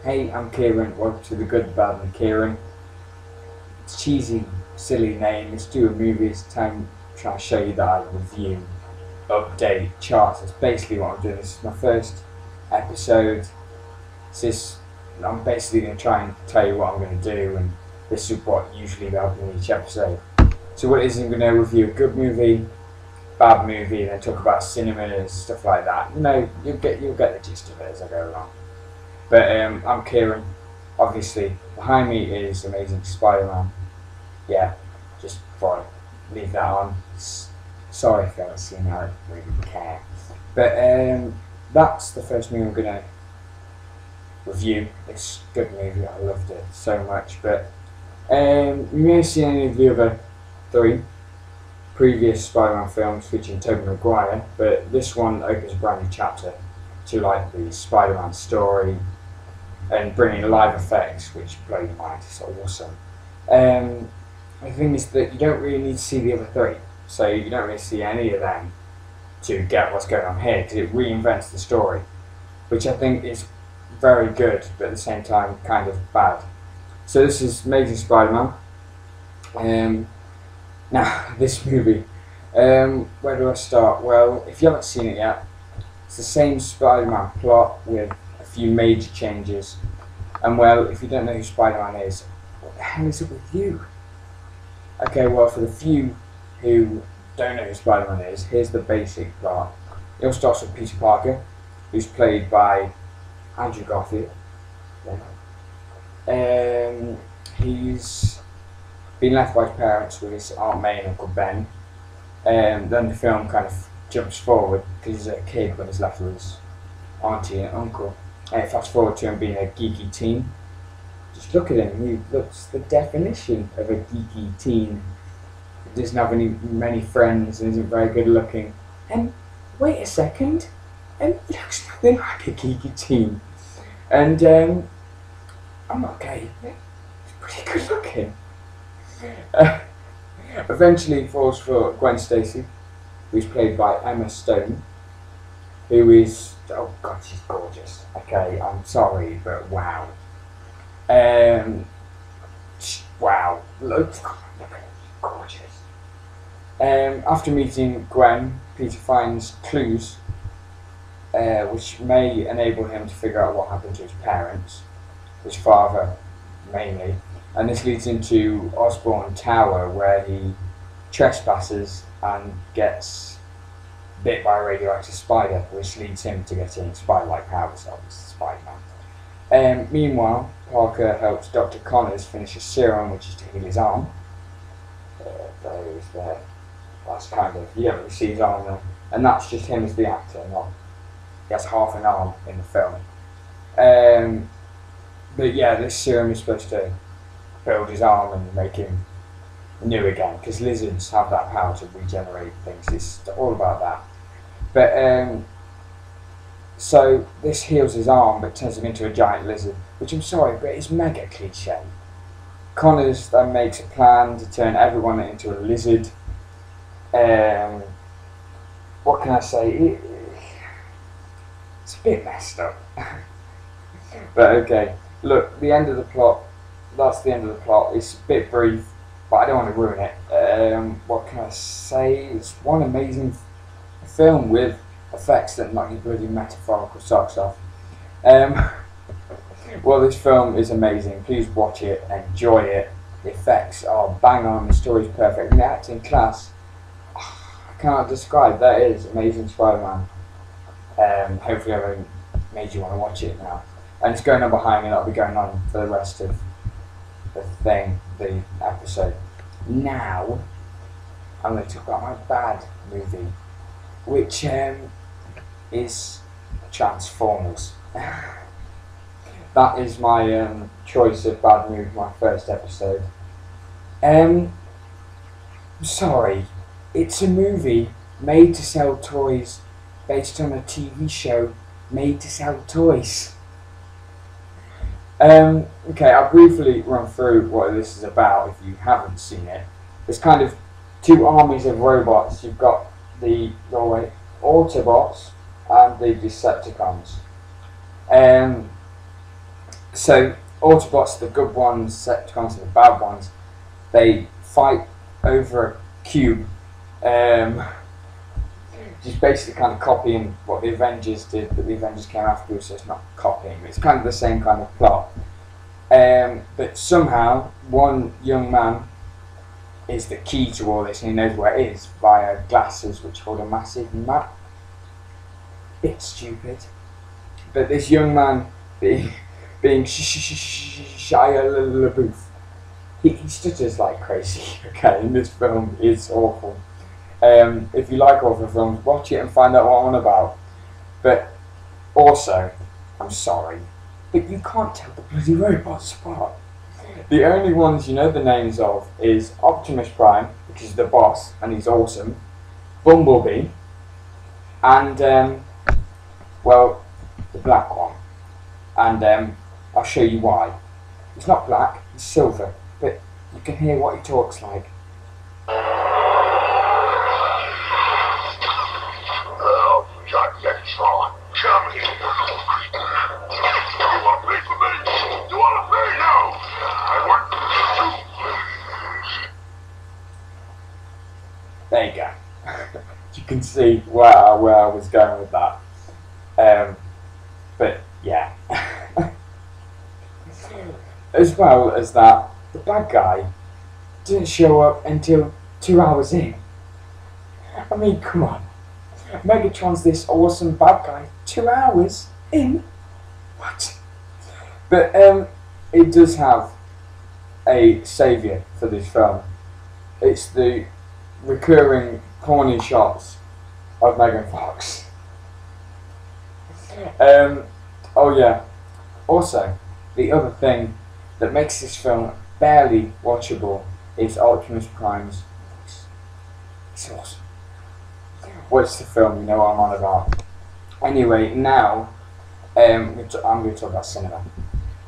Hey, I'm Ciaran. Welcome to The Good, the Bad and the Ciaran. It's cheesy, silly name. Let's do a movie. It's time to try to show you that I review, update, charts. That's basically what I'm doing. This is my first episode. I'm basically going to try and tell you what I'm going to do, and this is what usually happens in each episode. So what it is, I'm going to review a good movie, bad movie, and then talk about cinema and stuff like that. You know, you'll get the gist of it as I go along. But I'm Ciaran. Obviously, behind me is Amazing Spiderman. Yeah, just before I leave that on. Sorry if you haven't seen that, I don't really care. But that's the first movie I'm going to review. It's a good movie, I loved it so much. But you may have seen any of the other 3 previous Spider-Man films featuring Tobey Maguire, but this one opens a brand new chapter to like the Spider-Man story and bringing live effects, which blow your mind. It's awesome. The thing is that you don't really need to see the other 3, so you don't really see any of them to get what's going on here, because it reinvents the story, which I think is very good, but at the same time kind of bad. So this is Amazing Spider-Man. Now, this movie, where do I start? Well, if you haven't seen it yet, it's the same Spider-Man plot with a few major changes. And well, if you don't know who Spider-Man is, what the hell is it with you? Okay, well, for the few who don't know who Spider-Man is, here's the basic plot. It all starts with Peter Parker, who's played by Andrew Garfield. He's been left by his parents with his Aunt May and Uncle Ben. Then the film kind of jumps forward because he's a kid when he's left with his auntie and uncle. And fast forward to him being a geeky teen. Just look at him, he looks the definition of a geeky teen. He doesn't have many friends and isn't very good looking. And wait a second, and he looks nothing like a geeky teen. And I'm not gay, he's pretty good looking. Eventually he falls for Gwen Stacy, who's played by Emma Stone, who is, oh god, she's gorgeous. Okay, I'm sorry, but wow. Wow, look at her, gorgeous. After meeting Gwen, Peter finds clues which may enable him to figure out what happened to his parents, his father mainly, and this leads into Osborn Tower, where he trespasses and gets bit by a radioactive spider, which leads him to getting spider-like powers, obviously Spider-Man. Meanwhile, Parker helps Dr. Connors finish a serum which is to heal his arm. That's kind of, you don't really see his arm there, and that's just him as the actor, not, he has half an arm in the film. But yeah, this serum is supposed to build his arm and make him new again, because lizards have that power to regenerate things. It's all about that. But so this heals his arm but turns him into a giant lizard, which I'm sorry, but it's mega cliche. Connors then makes a plan to turn everyone into a lizard. What can I say? It's a bit messed up. But okay, look, the end of the plot, that's the end of the plot. It's a bit brief, but I don't want to ruin it. What can I say? It's one amazing film with effects that knock your bloody metaphorical socks off. Well, this film is amazing. Please watch it, enjoy it. The effects are bang on, the story's perfect, and the acting class, I cannot describe. That is Amazing Spider-Man. Hopefully I haven't made you want to watch it now. And it's going on behind me, that'll be going on for the rest of the episode. Now, I'm going to talk about my bad movie, which is Transformers. That is my choice of bad movie, my first episode. Sorry, it's a movie made to sell toys, based on a TV show made to sell toys. Okay, I'll briefly run through what this is about if you haven't seen it. There's kind of 2 armies of robots. You've got the Autobots and the Decepticons. So Autobots, the good ones, Decepticons, the bad ones, they fight over a cube. Just basically kind of copying what the Avengers did, but the Avengers came afterwards, so it's not copying. It's kind of the same kind of plot. But somehow, one young man is the key to all this, and he knows where it is via glasses which hold a massive map. Bit stupid. But this young man, being Shia LaBeouf, he stutters like crazy. Okay, in this film, it's awful. If you like awful films, watch it and find out what I'm on about. But also, I'm sorry, but you can't tell the bloody robots apart. The only ones you know the names of is Optimus Prime, which is the boss, and he's awesome. Bumblebee, and well, the black one. And I'll show you why. It's not black, it's silver, but you can hear what he talks like. Come here. You want to pay for me? You want to pay now? I want you. There you go. You can see where I was going with that. But yeah. As well as that, the bad guy didn't show up until 2 hours in. I mean, come on. Megatron's this awesome bad guy. 2 hours in? What? But it does have a saviour for this film. It's the recurring corny shots of Megan Fox. Oh yeah. Also, the other thing that makes this film barely watchable is Optimus Prime's voice. It's awesome. Watch the film, you know what I'm on about. Anyway, now I'm going to talk about cinema.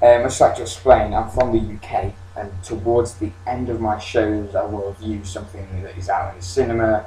I'd just like to explain, I'm from the UK, and towards the end of my shows I will review something that is out in the cinema,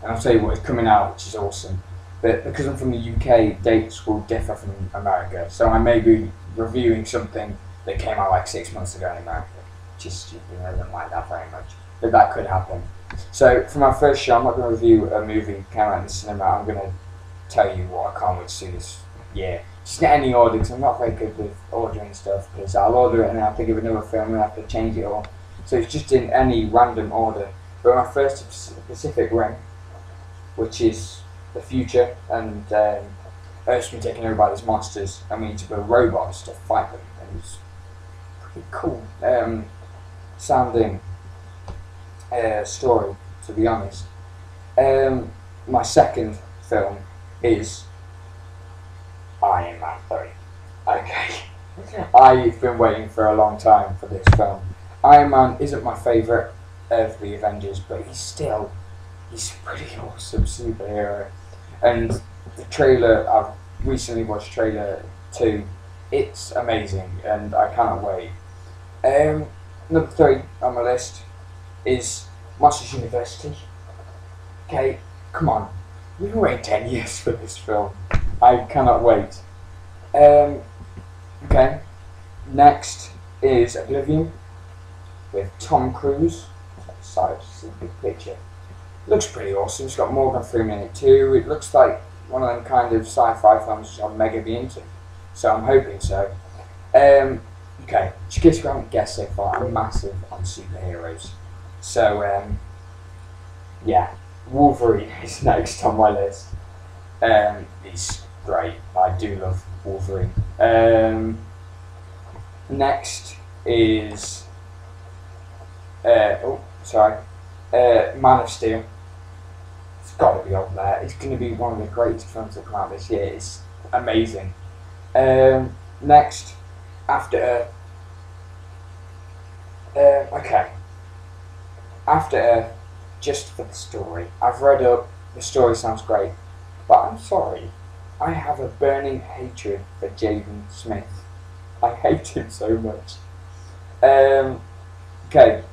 and I'll tell you what is coming out, which is awesome. But because I'm from the UK, dates will differ from America, so I may be reviewing something that came out like 6 months ago in America, which is stupid. I don't like that very much, but that could happen. So for my first show, I'm not going to review a movie that came out in the cinema. I'm going to tell you what I can't wait to see this year. Just get any order, because I'm not very good with ordering stuff, because I'll order it and then I'll think of another film and I have to change it all. So it's just in any random order. But my first is Pacific Rim, which is the future, and Earth's been taken over by these monsters, and we need to build robots to fight them. And it's pretty cool sounding story, to be honest. My second film is Iron Man 3. Okay. I've been waiting for a long time for this film. Iron Man isn't my favourite of the Avengers, but he's a pretty awesome superhero. And the trailer, I've recently watched trailer 2, it's amazing, and I cannot wait. Number 3 on my list is Monsters University. Okay, come on. We've been waiting 10 years for this film. I cannot wait. Okay, next is Oblivion with Tom Cruise. Sorry, just a big picture. Looks pretty awesome. It's got Morgan Freeman in it too. It looks like one of them kind of sci-fi films which I'll mega be into. So I'm hoping so. Okay, just in case you haven't guessed so far, I'm massive on superheroes. So, yeah, Wolverine is next on my list. He's great. I do love Wolverine. Next is Man of Steel. It's got to be up there. It's going to be one of the greatest films that come out this year. It's amazing. Next, After Earth. Okay. After Earth, just for the story. I've read up, the story sounds great, but I'm sorry, I have a burning hatred for Jaden Smith. I hate him so much. Okay.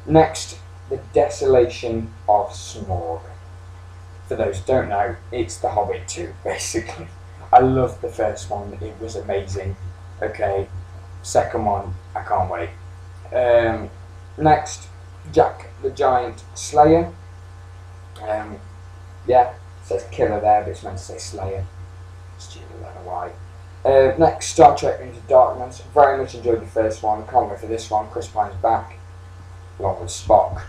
Next, The Desolation of Smaug. For those who don't know, it's The Hobbit 2, basically. I loved the first one, it was amazing. Okay, second one, I can't wait. Next, Jack the Giant Slayer. Yeah, it says killer there, but it's meant to say Slayer. Stupid, I don't know why. Next, Star Trek Into Darkness. Very much enjoyed the first one. Can't wait for this one. Chris Pine's back, along with Spock.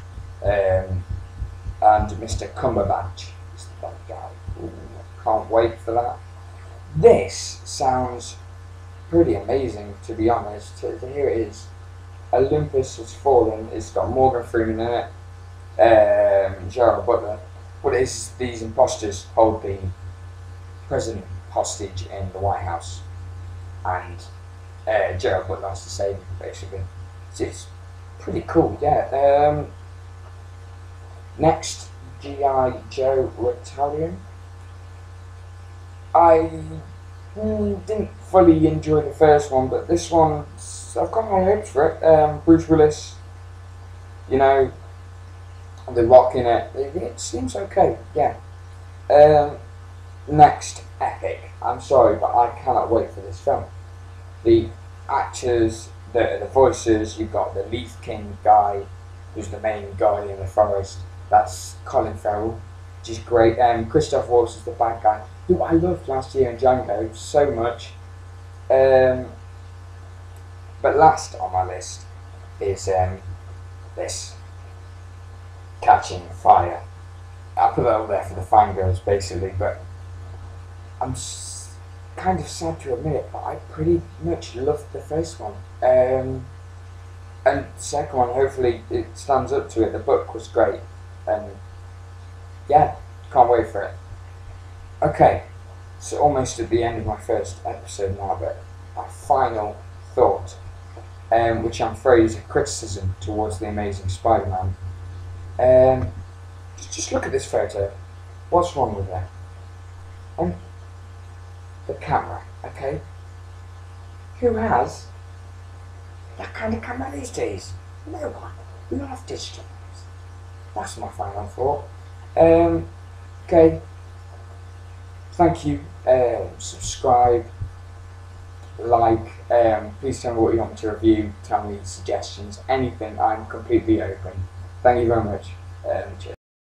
And Mr. Cumberbatch is the bad guy. Ooh, can't wait for that. This sounds pretty amazing, to be honest. Here it is. Olympus Has Fallen. It's got Morgan Freeman in it. Gerald Butler. What it is, these imposters hold the president hostage in the White House, and Gerald Butler has to save him, basically. So it's pretty cool, yeah. Next, G.I. Joe Battalion. I didn't fully enjoy the first one, but this one, I've got my hopes for it. Bruce Willis, you know, The Rock in it. It seems okay, yeah. Next, Epic. I'm sorry, but I cannot wait for this film. The actors, the voices, you've got the Leaf King guy, who's the main guy in the forest. That's Colin Farrell, which is great. Christoph Waltz is the bad guy, who I loved last year in Django so much. But last on my list is this, Catching Fire. I put that up there for the fangirls, basically, but I'm kind of sad to admit it, but I pretty much loved the first one. And the second one, hopefully it stands up to it. The book was great, and yeah, can't wait for it. Okay, so almost at the end of my first episode now, but my final thought, which I'm afraid is a criticism towards the Amazing Spider-Man. Just look at this photo. What's wrong with that? The camera, okay? Who has that kind of camera these days? No one. We all have digital ones. That's my final thought. Okay. Thank you. Subscribe, like. Please tell me what you want me to review. Tell me suggestions. Anything. I'm completely open. Thank you very much. Cheers.